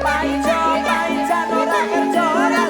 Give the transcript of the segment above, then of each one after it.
Pancen ora kerja ora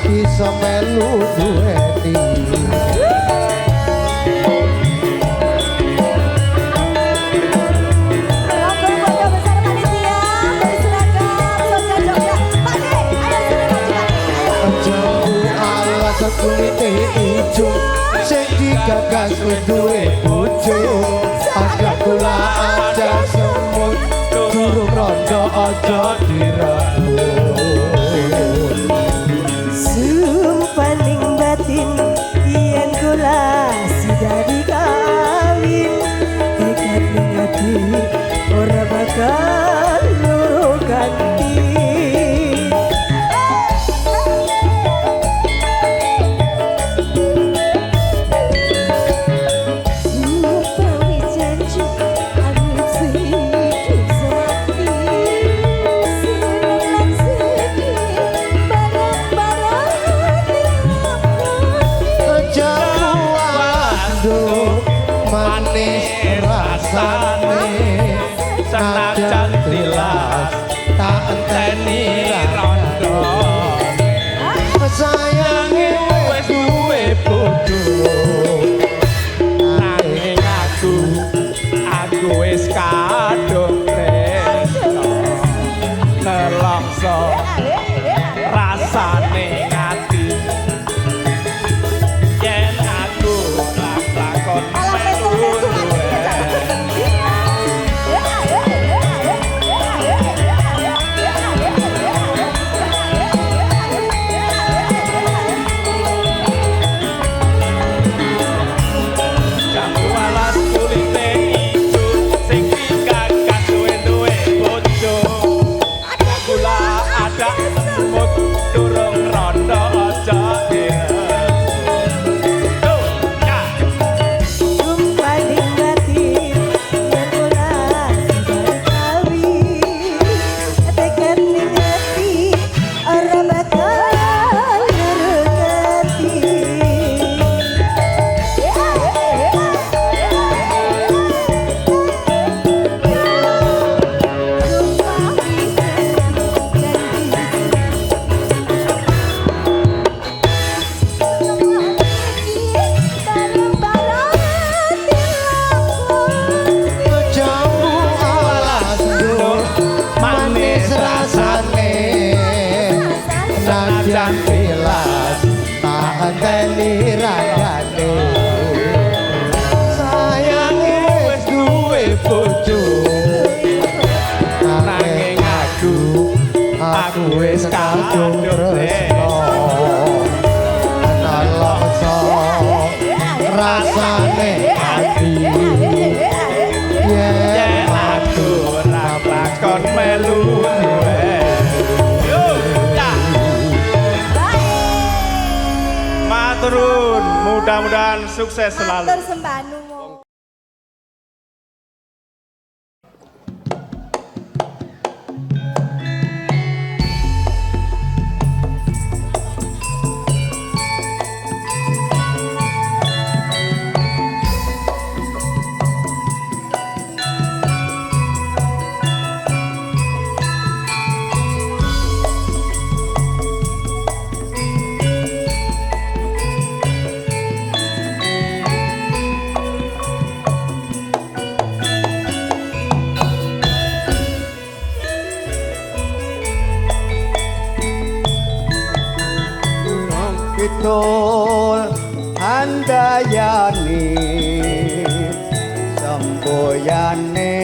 Bisa melu duweni kulite ijo sing digagas duwe bojo ada kula ada semut durung rondo aja dirambut sumpaning batin yen kula sidari kawin tekad ngati ora bakal loro ganti. Senajan tilas tak enteni rondo sayange wis duwe bojo nanging aku wis kadung tresno nelongso rasane ngati yen aku lakon senajan tilas tak enteni ragane sayange wis duwe bojo nanging aku wis kadung tresno nalongso rasane ati yen aku ora lakon melu yo maturun mudah-mudahan sukses selalu Matur sembah nuwun. Pitul handayani semboyane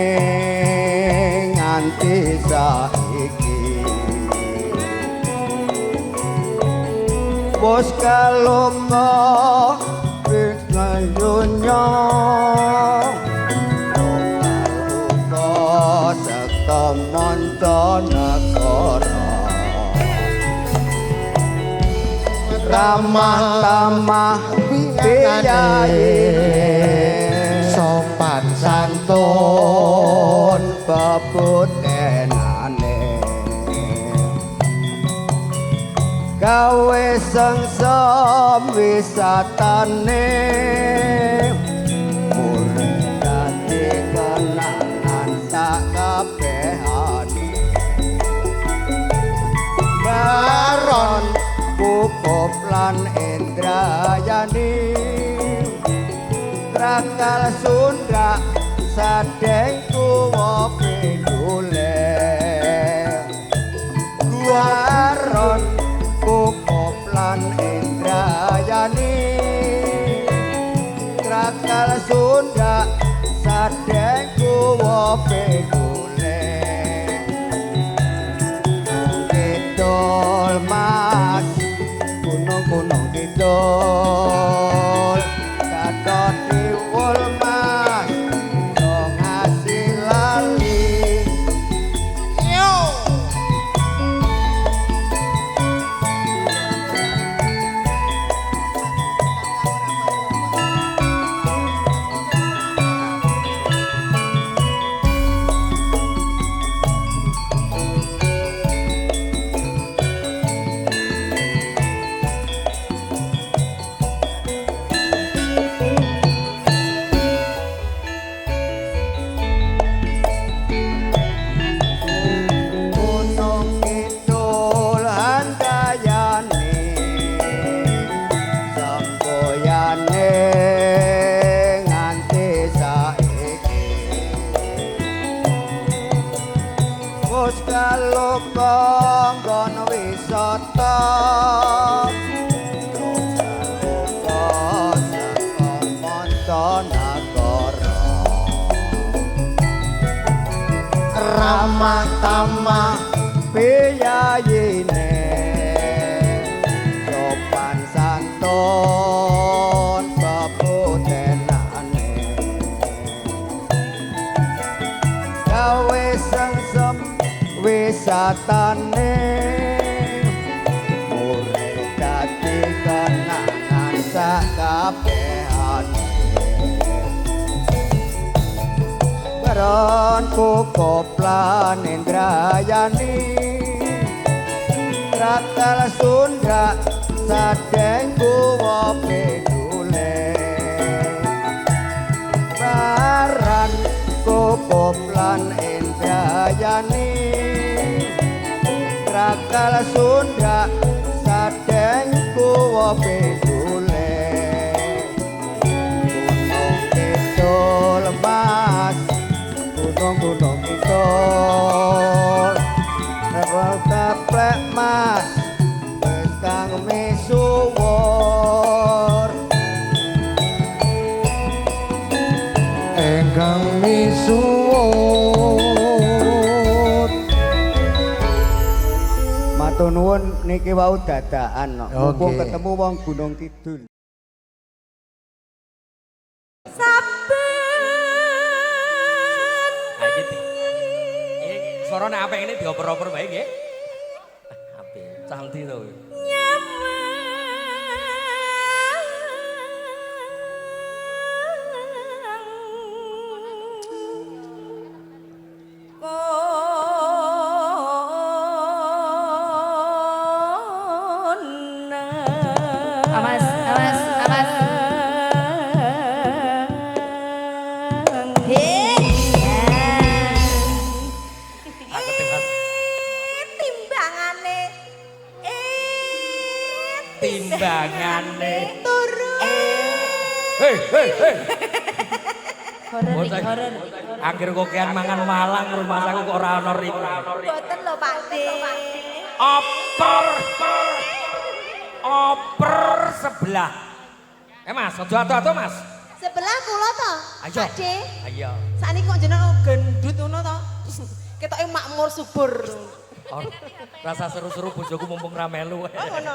nganti saiki bos kalongo pinayunya luka sekemonco negara ramah-tamah piyayi sopan santun bebutenane gawe sengsem wisatane urip dadi kenangan sak kabehane baron cukup lan Indrayani Trakal Sunda sadengku pidule Guaron cukup lan Indrayani Trakal Sunda sadengku pidule Kidul Mas gunung kidul katon diwul mas dong hasil lali yo Konggon wisata ramah tamah piyayine sopan santun bebutenane gawe sengsem wisatane urip dadi kenangan sak kabehane baron cukup lan Indrayani Trakal Sunda sadengku pidule baran cukup lan Indrayani Trakal Sunda sadengku pidule gunung kidul mas gunung kidul teplek mas wis kang misuwur engkang misuwur matur nuwun niki wau dadakan no. Mumpung Oke. ketemu wong Gunung Kidul. Ha iki. Iki suarane apik ini dioper-oper bae nggih. Apik, cantik to. Awas, awas, awas. Aku timbang Timbangane timbangane. turu. Hei, hei, hei. Horor iki, horor. Akhir kokean mangan malang rumah aku kok ora ono riku. Boten lho Pak De. Oper. Oper sebelah. Mas, aja atu-atu Mas. Sebelah kula to. Ayo. Pak De. Ayo. Sakniki kok jenengan gendut ngono to. Ketoke makmur subur. Oh, rasa seru-seru bojoku mumpung ra melu. Ngono.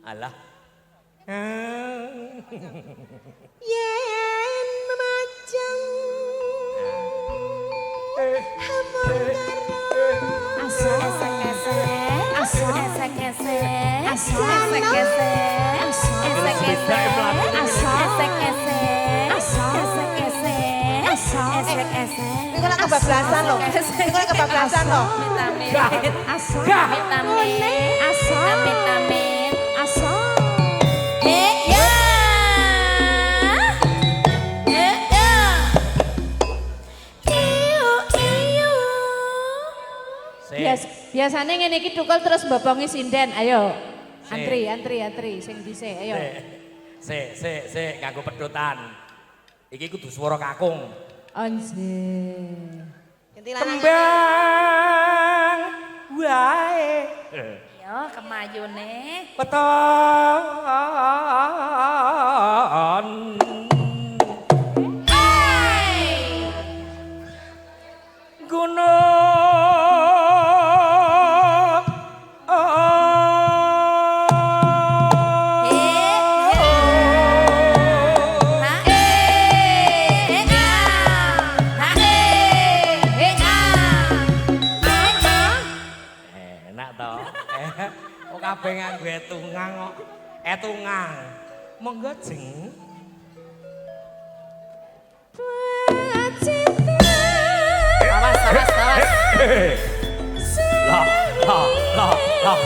Alah. Yen memajang Ini kan kebablasan loh. Ini kan kebablasan loh. Biasanya ngene iki tukul terus mbobongi sinden. Ayo. Antri sing dhisik. Ayo. Sik, nganggo pedotan. Iki kudu swara kakung. Anjir. Kembang wae. Yo kemayune. Peton. Gunung. Enak to. Kok kabeh nganggo etungang kok. Etungang. Monggo jeng. Awas. Lah.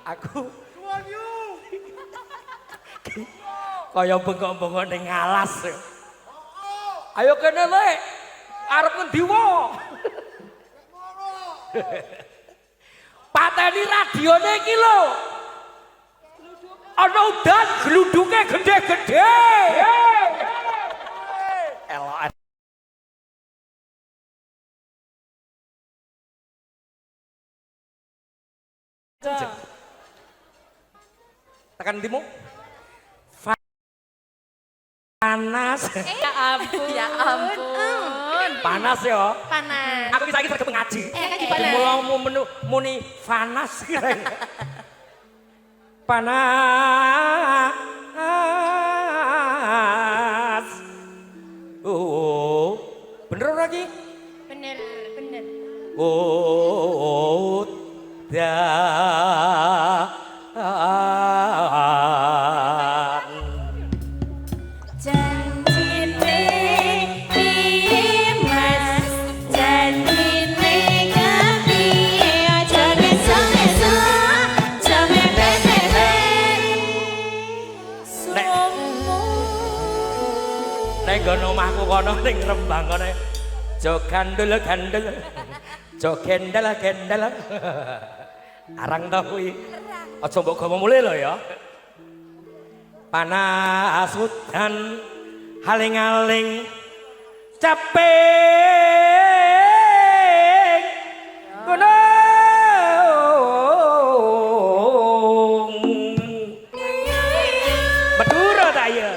Aku kaya bengok-bengok ning alas. Ayo kene le. Arep ngendi wae? Pateni radione iki lho. Ana udan gludunge gede-gede. Elok. Tekan ndimu? Panas. Ya ampun. Panas ya. Panas. Aku bisa lagi sergap ngaji. Ngaji Jadi panas. muni panas. Panas. Oh, bener lagi? Bener. Oh, nggon omahku kono ning Rembang kono. Jo gandul gandul. Jo gendel gendel. Arang ta kuwi. Aja mbok gawa mulih lho ya. Panas udan haling-aling capek gunung Madura ta ya.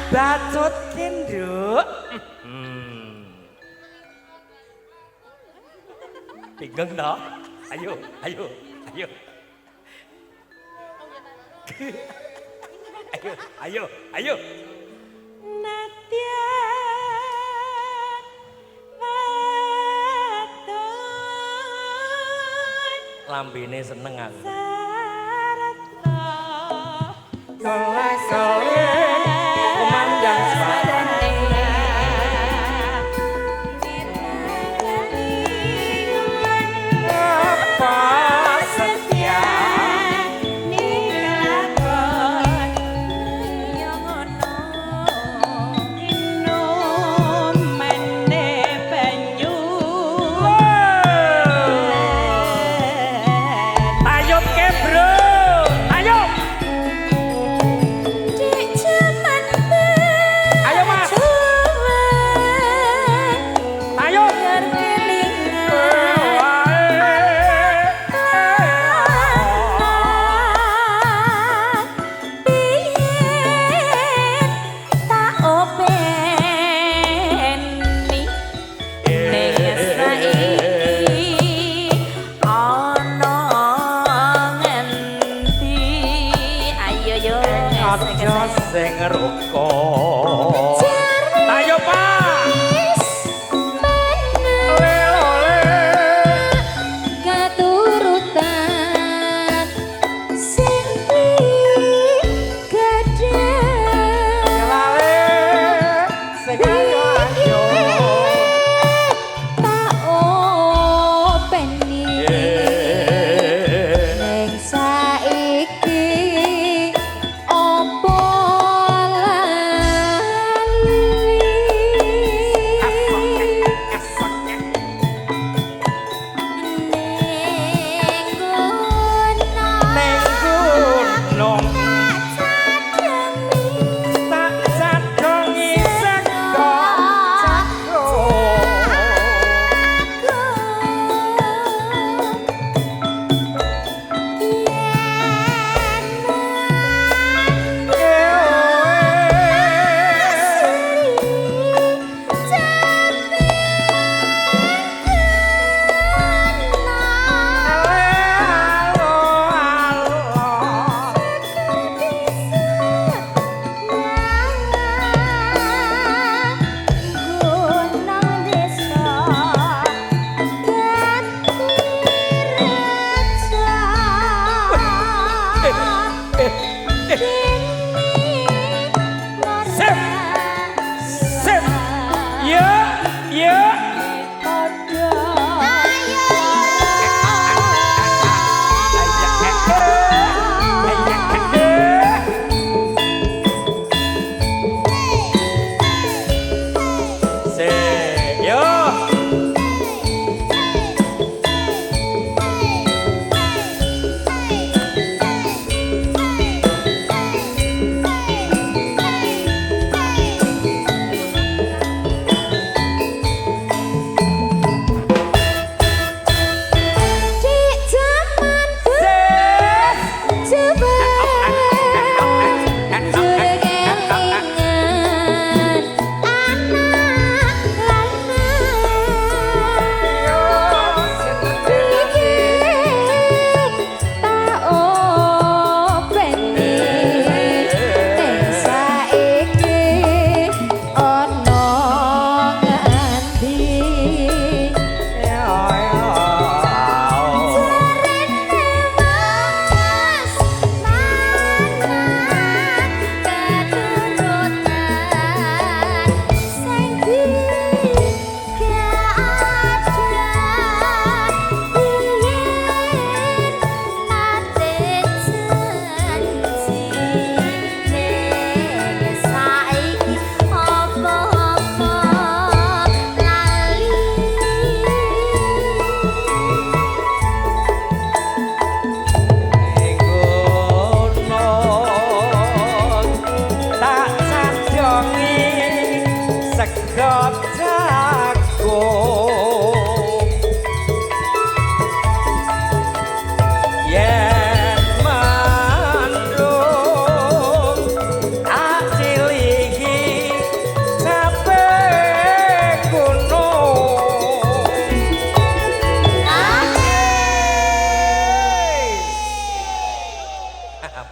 Bacot kenduk. Bingung toh? Ayo, ayo, ayo. Ayo, ayo, ayo. Nadyan wadon Lambene seneng aku. saratna Sore memandang sebarang. Apa setia nikelakon yang ono minum mene banyu Ayo ke bro, ayo. di jaman Ayo mas, ayo. Aja sing rukun. Ayo Pak. Oleh. Keturutan sing gede Lale sing ayo. tak openi ning saiki opo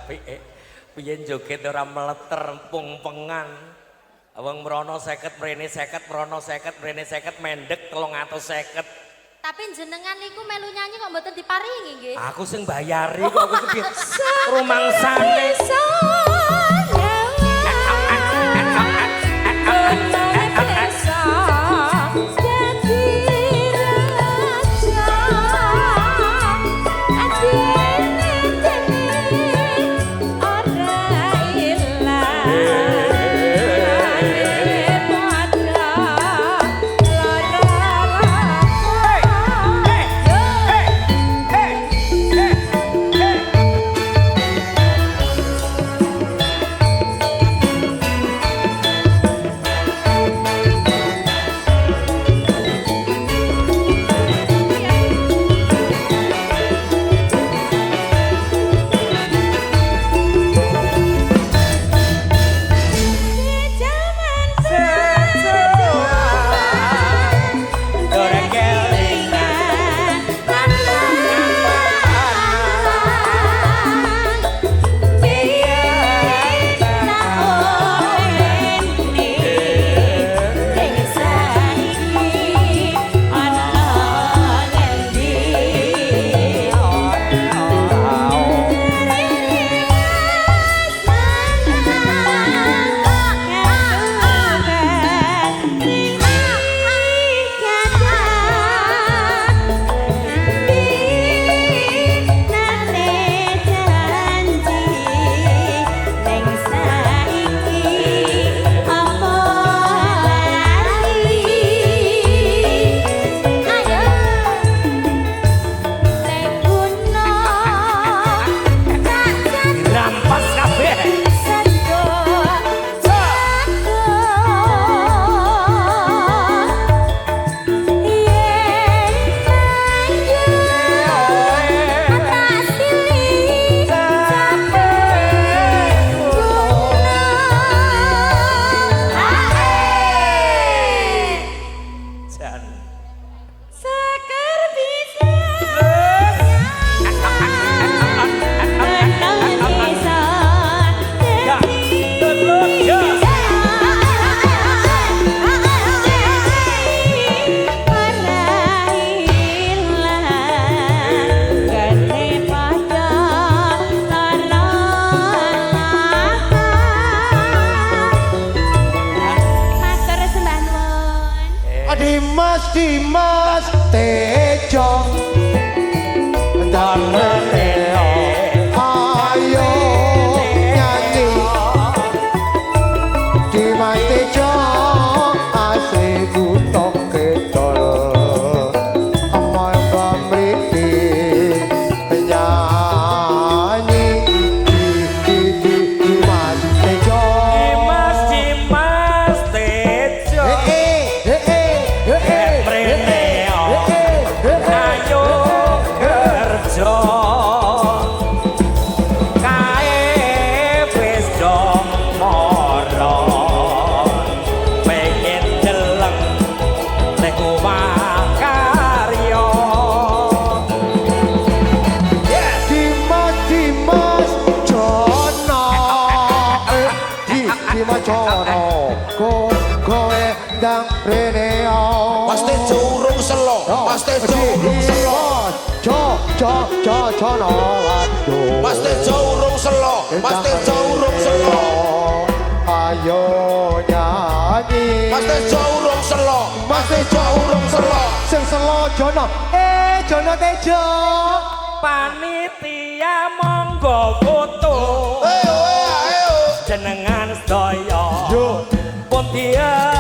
Piye joget ora meleter pung-pengan. Wong mrono 50 mrene 50 mrono 50 mrene 50 mendek 350. Tapi jenengan niku melu nyanyi kok mboten diparingi nggih. Aku sing bayari kok aku gede. Rumangsane. Dimas Tejo dan Reneo ayo nyanyi Dimas Tejo asli kutok ketol amal pamriti penyanyi Dimas Tejo Dimas Tejo Mas Tejo urung selo, Mas Tejo urung selo. Mas Tejo urung selo, Mas Tejo urung selo. Ayo nyanyi. Mas Tejo urung selo, Mas Tejo urung selo. Sing selo Jono, Jono Tejo. Panitia monggo foto. Jenengan sedaya. Pun dia